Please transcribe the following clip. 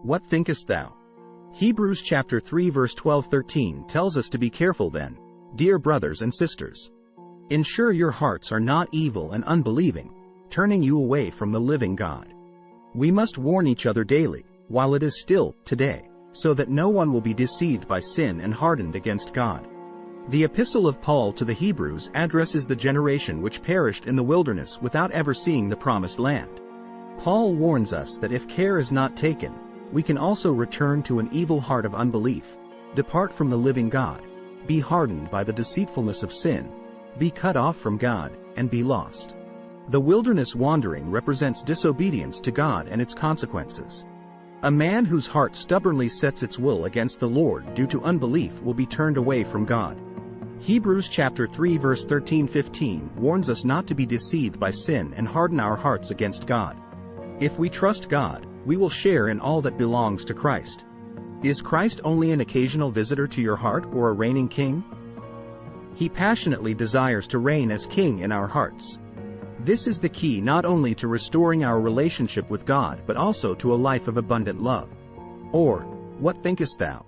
What thinkest thou? Hebrews chapter 3 verse 12-13 tells us to be careful then, dear brothers and sisters. Ensure your hearts are not evil and unbelieving, turning you away from the living God. We must warn each other daily, while it is still today, so that no one will be deceived by sin and hardened against God. The Epistle of Paul to the Hebrews addresses the generation which perished in the wilderness without ever seeing the promised land. Paul warns us that if care is not taken, we can also return to an evil heart of unbelief, depart from the living God, be hardened by the deceitfulness of sin, be cut off from God, and be lost. The wilderness wandering represents disobedience to God and its consequences. A man whose heart stubbornly sets its will against the Lord due to unbelief will be turned away from God. Hebrews chapter 3 verse 13-15 warns us not to be deceived by sin and harden our hearts against God. If we trust God, we will share in all that belongs to Christ. Is Christ only an occasional visitor to your heart or a reigning king? He passionately desires to reign as king in our hearts. This is the key not only to restoring our relationship with God but also to a life of abundant love. Or, what thinkest thou?